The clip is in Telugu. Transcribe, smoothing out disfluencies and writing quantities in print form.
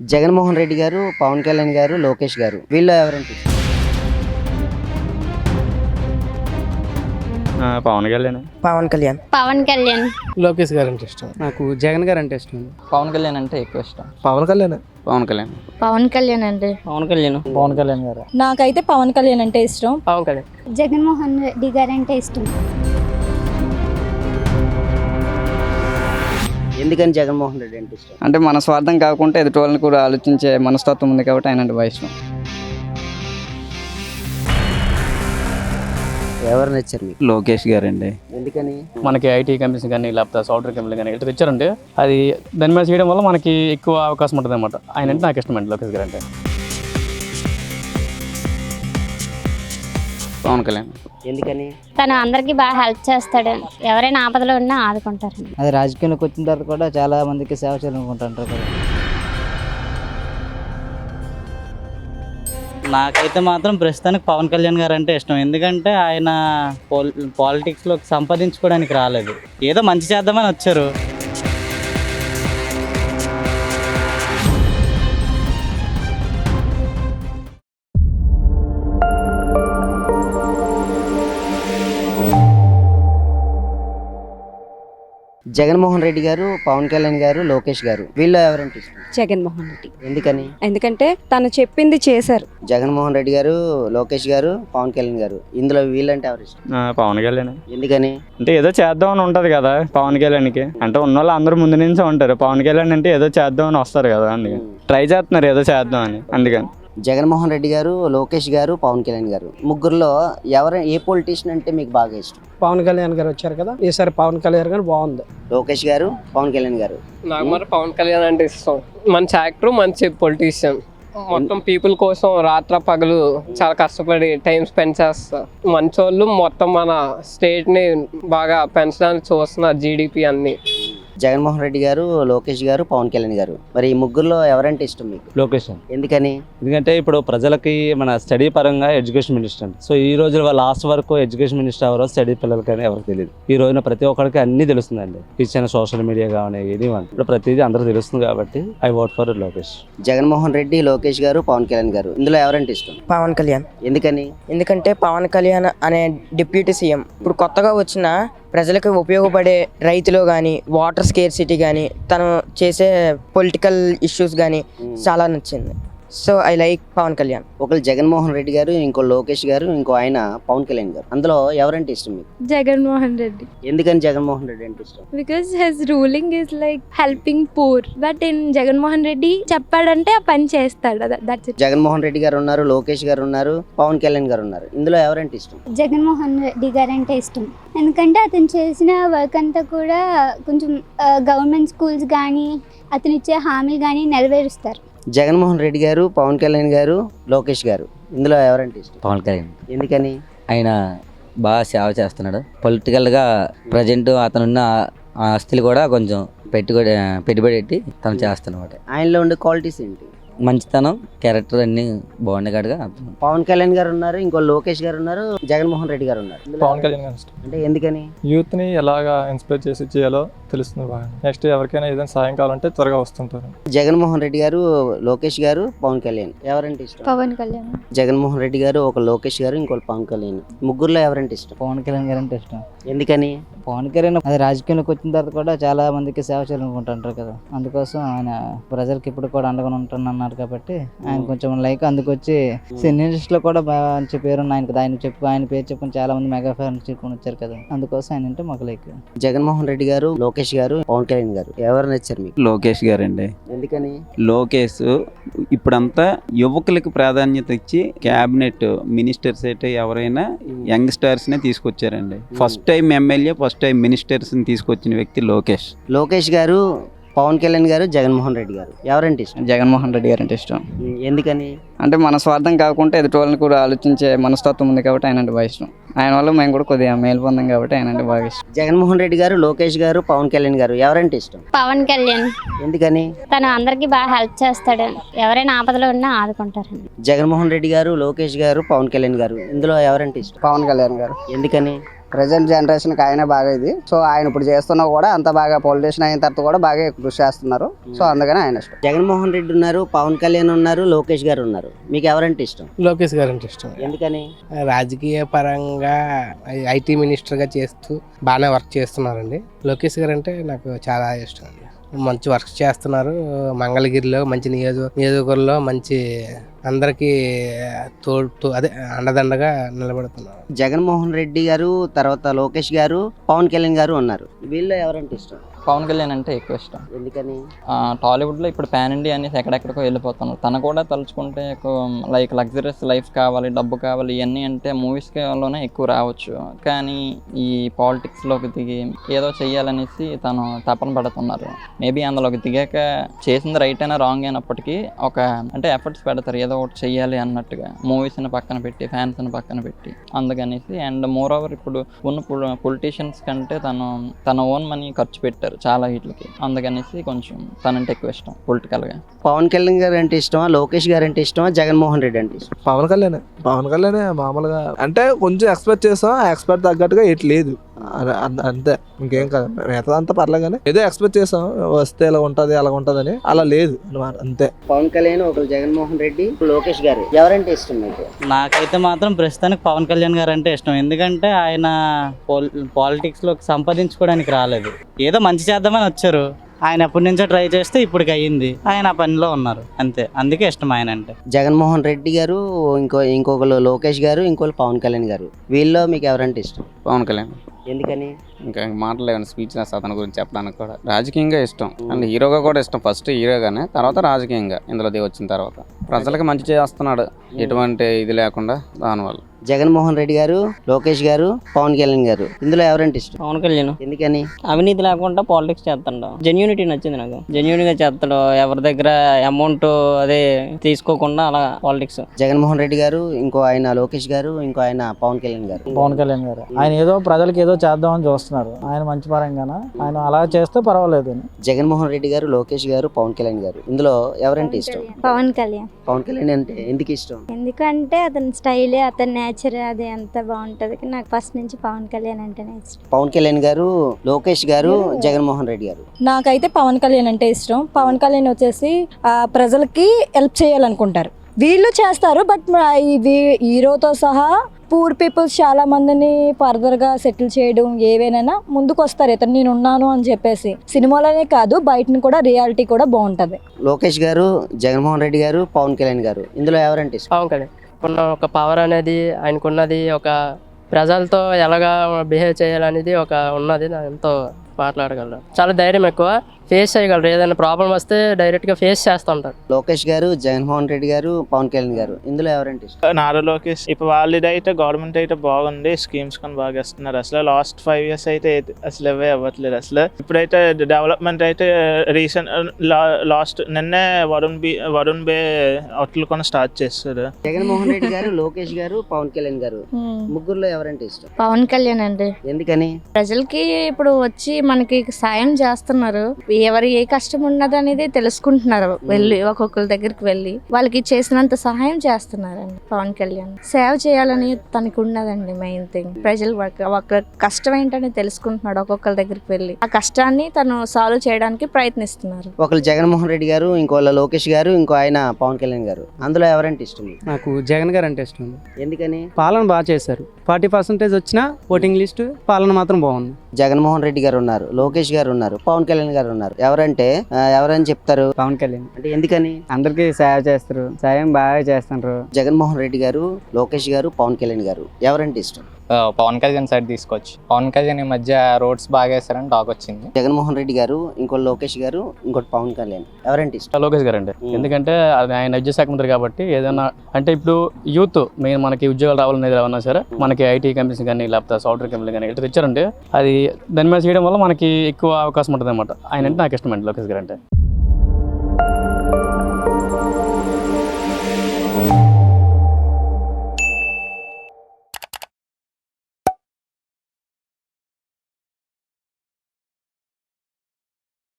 జగన్మోహన్ రెడ్డి గారు, పవన్ కళ్యాణ్ గారు, లోకేష్ గారు వీళ్ళు ఎవరంటే ఇష్టం? పవన్ కళ్యాణ్. పవన్ కళ్యాణ్. పవన్ కళ్యాణ్. లోకేష్ గారు అంటే ఇష్టం. నాకు జగన్ గారు అంటే ఇష్టం. పవన్ కళ్యాణ్ అంటే ఎక్కువ ఇష్టం. పవన్ కళ్యాణ్. పవన్ కళ్యాణ్. పవన్ కళ్యాణ్ అండి. పవన్ కళ్యాణ్. పవన్ కళ్యాణ్ గారు. నాకైతే పవన్ కళ్యాణ్ అంటే ఇష్టం. పవన్ కళ్యాణ్. జగన్మోహన్ రెడ్డి గారు అంటే ఇష్టం. ఎందుకని జగన్మోహన్ రెడ్డి అంటే ఇష్టం? అంటే మన స్వార్థం కాకుండా ఎదుటి వాళ్ళని కూడా ఆలోచించే మనస్తత్వం ఉంది కాబట్టి ఆయన అంటే బాగా ఇష్టం. ఎవరు నచ్చారు మీకు? లోకేష్ గారు అండి. ఎందుకని? మనకి ఐటీ కంపెనీస్ కానీ లేకపోతే సాఫ్ట్వేర్ కంపెనీలు కానీ ఇట్లా తెచ్చారంటే అది దాని మీద చేయడం వల్ల మనకి ఎక్కువ అవకాశం ఉంటుంది అనమాట. ఆయన అంటే నాకు ఇష్టం అండి లోకేష్ గారు అంటే. పవన్ కళ్యాణ్. ఎందుకని? తను అందరికి బాగా హెల్ప్ చేస్తాడు. ఎవరైనా ఆపదలో ఉన్నా ఆదుకుంటారు. అది రాజకీయంలోకి వచ్చిన తర్వాత కూడా చాలా మందికి సేవ చేయాలనుకుంటుంటారు కదా. నాకైతే మాత్రం ప్రస్తుతానికి పవన్ కళ్యాణ్ గారు అంటే ఇష్టం. ఎందుకంటే ఆయన పాలిటిక్స్లో సంపాదించుకోవడానికి రాలేదు, ఏదో మంచి చేద్దామని వచ్చారు. జగన్మోహన్ రెడ్డి గారు, పవన్ కళ్యాణ్ గారు, లోకేష్ గారు వీళ్ళు ఎవరంటే ఇష్టం? జగన్మోహన్ రెడ్డి. ఎందుకని? ఎందుకంటే తను చెప్పింది చేశారు. జగన్మోహన్ రెడ్డి గారు, లోకేష్ గారు, పవన్ కళ్యాణ్ గారు ఇందులో వీళ్ళంటే ఎవరు ఇష్టం? పవన్ కళ్యాణ్. ఎందుకని? అంటే ఏదో చేద్దామని ఉంటది కదా పవన్ కళ్యాణ్కి. అంటే ఉన్న వాళ్ళు అందరూ ముందు నుంచే ఉంటారు. పవన్ కళ్యాణ్ అంటే ఏదో చేద్దామని వస్తారు కదా, అందుకని ట్రై చేస్తున్నారు ఏదో చేద్దామని. అందుకని జగన్మోహన్ రెడ్డి గారు, లోకేష్ గారు, పవన్ కళ్యాణ్ గారు ముగ్గురులో ఏ పొలిటీషియన్ అంటే మీకు బాగా ఇష్టం? పవన్ కళ్యాణ్ గారు వచ్చారు కదా, ఈసారి పవన్ కళ్యాణ్ గారు బాగుంది. లోకేష్ గారు, పవన్ కళ్యాణ్ గారు. నాకు మరి పవన్ కళ్యాణ్ అంటే ఇష్టం. మంచి యాక్టర్, మంచి పొలిటీషియన్. మొత్తం పీపుల్ కోసం రాత్ర పగలు చాలా కష్టపడి టైం స్పెండ్ చేస్తారు. మంచోళ్ళు మొత్తం మన స్టేట్ ని బాగా పెంచడానికి చూస్తున్నారు, జీడిపి అన్ని. జగన్మోహన్ రెడ్డి గారు, లోకేష్ గారు, పవన్ కళ్యాణ్ గారు మరి ఈ ముగ్గురులో ఎవరంటే ఇష్టం మీకు? లోకేష్. ఎందుకని? ఎందుకంటే ఇప్పుడు ప్రజలకి మన స్టడీ పరంగా ఎడ్యుకేషన్ మినిస్టర్ అండి. సో ఈ రోజు లాస్ట్ వరకు ఎడ్యుకేషన్ మినిస్టర్ ఎవరో స్టడీ పిల్లలకని ఎవరికి తెలియదు. ఈ రోజున ప్రతి ఒక్కరికి అన్ని తెలుస్తుందండి. ఇచ్చిన సోషల్ మీడియా కానీ ఇది ఇప్పుడు ప్రతిదీ అందరూ తెలుస్తుంది కాబట్టి I vote for Lokesh. Jaganmohan Reddy, Lokesh గారు, పవన్ కళ్యాణ్ గారు ఇందులో ఎవరంటే ఇష్టం? పవన్ కళ్యాణ్. ఎందుకని? ఎందుకంటే పవన్ కళ్యాణ్ అనే డిప్యూటీ సీఎం ఇప్పుడు కొత్తగా వచ్చిన ప్రజలకు ఉపయోగపడే రైతులు కానీ, వాటర్ స్కేర్సిటీ కానీ, తను చేసే పొలిటికల్ ఇష్యూస్ కానీ చాలా నచ్చింది. So I like Pawan Kalyan. ఒకళ్ళు జగన్మోహన్ రెడ్డి గారు, ఇంకో లోకేష్ గారు, ఇంకో ఆయన పవన్ కళ్యాణ్ గారు. అందులో ఎవరంటే ఇష్టం మీకు? జగన్మోహన్ రెడ్డి. ఎందుకని జగన్మోహన్ రెడ్డి అంటే ఇష్టం? Because his ruling is like helping poor. But in Jaganmohan Reddy చెప్పాడంటే ఆ పని చేస్తాడు. That's it. జగన్మోహన్ రెడ్డి గారు ఉన్నారు, లోకేష్ గారు ఉన్నారు, పవన్ కళ్యాణ్ గారు ఉన్నారు. ఇందులో ఎవరంటే ఇష్టం? జగన్మోహన్ రెడ్డి గారు అంటే ఇష్టం. ఎందుకంటే అతను చేసిన వర్క్ అంతా కూడా కొంచెం గవర్నమెంట్ స్కూల్స్ కానీ, అతను ఇచ్చే హామీలు కానీ నెరవేరుస్తారు. జగన్మోహన్ రెడ్డి గారు, పవన్ కళ్యాణ్ గారు, లోకేష్ గారు ఇందులో ఎవరంటే ఇష్టం? పవన్ కళ్యాణ్. ఎందుకని? ఆయన బాగా సేవ చేస్తున్నాడు. పొలిటికల్గా ప్రజెంట్ అతనున్న ఆస్తులు కూడా కొంచెం పెట్టుబడి పెట్టి తను చేస్తున్నమాట. ఆయనలో ఉండే క్వాలిటీస్ ఏంటి? మంచితనం, క్యారెక్టర్ అన్ని బాగున్నాయి కనుక. పవన్ కళ్యాణ్ గారు ఉన్నారు, ఇంకో లోకేష్ గారు ఉన్నారు, జగన్మోహన్ రెడ్డి గారు ఉన్నారు. పవన్ కళ్యాణ్ గారు ఇష్టం. అంటే ఎందుకని? యూత్ ని ఎలాగా ఇన్స్పైర్ చేసి చేయాలో తెలుస్తుంది బాగా. నెక్స్ట్ ఎవరికైనా ఏదైనా సాయం కావాలంటే త్వరగా వస్తుంటారు. జగన్మోహన్ రెడ్డి గారు, లోకేష్ గారు, పవన్ కళ్యాణ్ ఎవరంటే ఇష్టం? పవన్ కళ్యాణ్. జగన్మోహన్ రెడ్డి గారు, ఒక లోకేష్ గారు, ఇంకో పవన్ కళ్యాణ్. ముగ్గురులో ఎవరంటే ఇష్టం? పవన్ కళ్యాణ్ గారు అంటే ఇష్టం. ఎందుకని? పవన్ కళ్యాణ్ అది రాజకీయంలోకి వచ్చిన తర్వాత కూడా చాలా మందికి సేవ చేయాలనుకుంటుంటారు కదా. అందుకోసం ఆయన ప్రజలకు ఇప్పుడు కూడా అండగా ఉంటున్నారు కాబట్టి ఆయన కొంచెం లైక్ అందుకొచ్చి సినీ ఇండస్ట్రీలో కూడా మంచి పేరు ఆయనకి. ఆయన పేరు చెప్పుకుని చాలా మంది మెగా ఫ్యాన్స్ చెప్పుకొని వచ్చారు కదా. అందుకోసం ఆయన అంటే మాకు లైక్. జగన్మోహన్ రెడ్డి గారు, లోకేష్ గారు, పవన్ కళ్యాణ్ గారు ఎవరు నచ్చారు మీకు? లోకేష్ గారు అండి. ఎందుకని? లోకేష్ ఇప్పుడంతా యువకులకు ప్రాధాన్యత ఇచ్చి క్యాబినెట్ మినిస్టర్స్ అయితే ఎవరైనా యంగ్స్టర్స్ నే తీసుకొచ్చారండి. First time MLA, first time ministers ని తీసుకొచ్చిన వ్యక్తి లోకేష్. లోకేష్ గారు, పవన్ కళ్యాణ్ గారు, జగన్మోహన్ రెడ్డి గారు ఎవరంటే ఇష్టం? జగన్మోహన్ రెడ్డి గారు అంటే ఇష్టం. ఎందుకని? అంటే మన స్వార్థం కాకుండా ఎదుటి వాళ్ళని కూడా ఆలోచించే మనస్తత్వం ఉంది కాబట్టి ఆయన అంటే బాగా ఇష్టం. ఆయన వల్ల మేము కూడా కొద్దిగా మేలు పొందాం కాబట్టి ఆయన అంటే బాగా ఇష్టం. జగన్మోహన్ రెడ్డి గారు, లోకేష్ గారు, పవన్ కళ్యాణ్ గారు ఎవరంటే ఇష్టం? పవన్ కళ్యాణ్. ఎందుకని? తను అందరికి బాగా హెల్ప్ చేస్తాడు. ఎవరైనా ఆపదలో ఉన్నా ఆదుకుంటారు. జగన్మోహన్ రెడ్డి గారు, లోకేష్ గారు, పవన్ కళ్యాణ్ గారు ఇందులో ఎవరంటే ఇష్టం? పవన్ కళ్యాణ్ గారు. ఎందుకని? ప్రజెంట్ జనరేషన్కి ఆయన బాగా ఇది. సో ఆయన ఇప్పుడు చేస్తున్నా కూడా అంత బాగా పొలిటీషియన్ అయిన తర్వాత కూడా బాగా కృషి చేస్తున్నారు. సో అందుకని ఆయన ఇష్టం. జగన్మోహన్ రెడ్డి ఉన్నారు, పవన్ కళ్యాణ్ ఉన్నారు, లోకేష్ గారు ఉన్నారు. మీకు ఎవరంటే ఇష్టం? లోకేష్ గారు అంటే ఇష్టం. ఎందుకని? రాజకీయ పరంగా ఐటీ మినిస్టర్గా చేస్తూ బాగానే వర్క్ చేస్తున్నారండి. లోకేష్ గారు అంటే నాకు చాలా ఇష్టం అండి. మంచి వర్క్ చేస్తున్నారు. మంగళగిరిలో మంచి నియోజకవర్గంలో మంచి అందరికీ అదే అండదండగా నిలబడుతున్నారు. జగన్మోహన్ రెడ్డి గారు, తర్వాత లోకేష్ గారు, పవన్ కళ్యాణ్ గారు ఉన్నారు. వీళ్ళు ఎవరంటే ఇష్టం? పవన్ కళ్యాణ్ అంటే ఎక్కువ ఇష్టం. ఎందుకని? టాలీవుడ్లో ఇప్పుడు పాన్ ఇండియా అనేసి ఎక్కడెక్కడికో వెళ్ళిపోతున్నారు. తను కూడా తలుచుకుంటే లైక్ లగ్జరీస్ లైఫ్ కావాలి, డబ్బు కావాలి, ఇవన్నీ అంటే మూవీస్లోనే ఎక్కువ రావచ్చు. కానీ ఈ పాలిటిక్స్లోకి దిగి ఏదో చెయ్యాలనేసి తను తపన పడుతున్నారు. మేబీ అందులోకి దిగాక చేసింది రైట్ అయినా రాంగ్ అయినప్పటికీ ఒక అంటే ఎఫర్ట్స్ పెడతారు ఏదో ఒకటి చెయ్యాలి అన్నట్టుగా, మూవీస్ని పక్కన పెట్టి ఫ్యాన్స్ని పక్కన పెట్టి. అందుకనేసి అండ్ మోర్ ఓవర్ ఇప్పుడు ఉన్న పొలిటీషియన్స్ కంటే తన ఓన్ మనీ ఖర్చు పెట్టారు చాలా వీటికి. అందుకనేసి కొంచెం తనంటే ఎక్కువ ఇష్టం పొలిటికల్గా. పవన్ కళ్యాణ్ గారు అంటే ఇష్టమా, లోకేష్ గారు అంటే ఇష్టమా, జగన్మోహన్ రెడ్డి అంటే ఇష్టం? పవన్ కళ్యాణ్ మామూలుగా అంటే కొంచెం ఎక్స్పెక్ట్ చేస్తాం, ఎక్స్పెక్ట్ తగ్గట్టుగా ఇటు లేదు అంతే, ఇంకేం కాదు. మిగతా అంతా పర్లేదు కానీ ఏదో ఎక్స్పెక్ట్ చేస్తాం వస్తే ఇలా ఉంటుంది అలా ఉంటుందని, అలా లేదు అనమాట అంతే. పవన్ కళ్యాణ్, ఒకరు జగన్మోహన్ రెడ్డి, లోకేష్ గారు ఎవరంటే ఇష్టం మీకు? నాకైతే మాత్రం ప్రస్తుతానికి పవన్ కళ్యాణ్ గారు అంటే ఇష్టం. ఎందుకంటే ఆయన పాలిటిక్స్లో సంపాదించుకోవడానికి రాలేదు, ఏదో మంచి చేద్దామని వచ్చారు. ఆయన ఎప్పటి నుంచో ట్రై చేస్తే ఇప్పటికి అయ్యింది, ఆయన ఆ పనిలో ఉన్నారు అంతే, అందుకే ఇష్టం ఆయన అంటే. జగన్మోహన్ రెడ్డి గారు, ఇంకొకరు లోకేష్ గారు, ఇంకొకరు పవన్ కళ్యాణ్ గారు. వీళ్ళలో మీకు ఎవరంటే ఇష్టం? పవన్ కళ్యాణ్. ఎందుకని? ఇంకా మాటలేమన్నా స్పీచ్నెస్ అతని గురించి చెప్పడానికి కూడా. రాజకీయంగా ఇష్టం అండ్ హీరోగా కూడా ఇష్టం. ఫస్ట్ హీరోగానే, తర్వాత రాజకీయంగా ఇందులో వచ్చిన తర్వాత ప్రజలకి మంచి చేస్తున్నాడు ఎటువంటి ఇది లేకుండా. దానివల్ల జగన్మోహన్ రెడ్డి గారు, లోకేష్ గారు, పవన్ కళ్యాణ్ గారు. ఇందులో ఎవరంటే ఇష్టం? పవన్ కళ్యాణ్. ఎందుకని? అవినీతి లేకుండా పాలిటిక్స్ చేస్తాడు. జెన్యూనిటీ నచ్చింది నాకు. జెన్యూన్ గా చేస్తాడు, ఎవరి దగ్గర అమౌంట్ అదే తీసుకోకుండా అలా పాలిటిక్స్. జగన్మోహన్ రెడ్డి గారు, ఇంకో ఆయన లోకేష్ గారు, ఇంకో ఆయన పవన్ కళ్యాణ్ గారు. పవన్ కళ్యాణ్ గారు ఆయన ఏదో ప్రజలకు ఏదో చేద్దామని చూస్తున్నారు. ఆయన మంచి పరంగానే ఆయన అలా చేస్తే పర్వాలేదు. జగన్మోహన్ రెడ్డి గారు, లోకేష్ గారు, పవన్ కళ్యాణ్ గారు. ఇందులో ఎవరంటే ఇష్టం? పవన్ కళ్యాణ్. పవన్ కళ్యాణ్ అంటే ఎందుకు ఇష్టం? ఎందుకంటే అతని స్టైలే, అతని నేచర్ అది అంత బాగుంటది. నాకు ఫస్ట్ నుంచి పవన్ కళ్యాణ్ అంటేనే ఇష్టం. పవన్ కళ్యాణ్ గారు, లోకేష్ గారు, జగన్మోహన్ రెడ్డి గారు. నాకైతే పవన్ కళ్యాణ్ అంటే ఇష్టం. పవన్ కళ్యాణ్ వచ్చేసి ప్రజలకి హెల్ప్ చేయాలనుకుంటారు, వీళ్ళు చేస్తారు. బట్ ఇది హీరోతో సహా పూర్ పీపుల్స్ చాలా మందిని ఫర్దర్ గా సెటిల్ చేయడం, ఏవేనైనా ముందుకు వస్తారు ఇతను నేను ఉన్నాను అని చెప్పేసి. సినిమాలోనే కాదు బయటని కూడా రియాలిటీ కూడా బాగుంటది. లోకేష్ గారు, జగన్మోహన్ రెడ్డి గారు, పవన్ కళ్యాణ్ గారు. ఇందులో ఎవరంటే ఇష్టం? పవన్ కళ్యాణ్. ఒక పవర్ అనేది ఆయనకున్నది, ఒక ప్రజలతో ఎలాగా బిహేవ్ చేయాలనేది ఒక ఉన్నది, ఎంతో మాట్లాడగలరు. చాలా ధైర్యం ఎక్కువ, ఫేస్ చేయగలరు. ఏదైనా ప్రాబ్లం వస్తే డైరెక్ట్గా ఫేస్ చేస్తూ ఉంటారు. లోకేష్ గారు, జగన్మోహన్ రెడ్డి గారు, పవన్ కళ్యాణ్ గారు. ఇందులో ఎవరంటే ఇష్టం? నారా లోకేష్. ఇప్పుడు వాళ్ళదైతే గవర్నమెంట్ అయితే బాగుంది, స్కీమ్స్ కానీ బాగా ఇస్తున్నారు. అసలు లాస్ట్ 5 years అయితే అసలు ఎవే అవ్వట్లేదు. అసలు ఇప్పుడైతే డెవలప్మెంట్ అయితే రీసెంట్ లాస్ట్ నిన్నే వరుణ్ బే హోటల్ కొని స్టార్ట్ చేస్తారు. జగన్మోహన్ రెడ్డి గారు, లోకేష్ గారు, పవన్ కళ్యాణ్ గారు. ముగ్గురులో ఎవరంటే ఇష్టం? పవన్ కళ్యాణ్ అండి. ఎందుకని? ప్రజలకి ఇప్పుడు వచ్చి మనకి సాయం చేస్తున్నారు, ఎవరు ఏ కష్టం ఉన్నది అనేది తెలుసుకుంటున్నారు. వెళ్ళి ఒక్కొక్కరి దగ్గరికి వెళ్ళి వాళ్ళకి చేసినంత సహాయం చేస్తున్నారండి. పవన్ కళ్యాణ్ సేవ చేయాలని తనకు ఉన్నదండి మెయిన్ థింగ్. ప్రజలు ఒక కష్టం ఏంటని తెలుసుకుంటున్నాడు, ఒక్కొక్కరి దగ్గరికి వెళ్ళి ఆ కష్టాన్ని తను సాల్వ్ చేయడానికి ప్రయత్నిస్తున్నారు. ఒకరు జగన్మోహన్ రెడ్డి గారు, ఇంకోళ్ళ లోకేష్ గారు, ఇంకో ఆయన పవన్ కళ్యాణ్ గారు. అందులో ఎవరంటే ఇష్టం? నాకు జగన్ గారు అంటే ఇష్టం. ఎందుకని? పాలన బాగా చేశారు. 40% వచ్చిన ఓటింగ్ లిస్ట్ పాలన మాత్రం బాగుంది. జగన్మోహన్ రెడ్డి గారు ఉన్నారు, లోకేష్ గారు ఉన్నారు, పవన్ కళ్యాణ్ గారు ఉన్నారు. ఎవరంటే ఎవరని చెప్తారు? పవన్ కళ్యాణ్. అంటే ఎందుకని? అందరికి సేవ చేస్తారు, సాయం బాగా చేస్తారు. జగన్మోహన్ రెడ్డి గారు, లోకేష్ గారు, పవన్ కళ్యాణ్ గారు. ఎవరంటే ఇష్టం? పవన్ కళ్యాణ్ సైడ్ తీసుకోవచ్చు. పవన్ కళ్యాణ్ ఈ మధ్య రోడ్స్ బాగా వేస్తారని టాక్ వచ్చింది. జగన్మోహన్ రెడ్డి గారు, ఇంకోటి లోకేష్ గారు, ఇంకోటి పవన్ కళ్యాణ్. ఎవరంటే ఇష్టం? లోకేష్ గారు అండి. ఎందుకంటే అది ఆయన విద్యాశాఖ మంత్రి కాబట్టి ఏదైనా అంటే ఇప్పుడు యూత్ మెయిన్ మనకి ఉద్యోగాలు రావాలనేది ఏమన్నా సరే మనకి ఐటీ కంపెనీస్ కానీ లేకపోతే సాఫ్ట్వేర్ కంపెనీలు కానీ ఇట్లా తెచ్చారంటే అది దాని మీద చేయడం వల్ల మనకి ఎక్కువ అవకాశం ఉంటుంది అనమాట. ఆయన అంటే నాకు ఇష్టం అండి లోకేష్ గారు అంటే.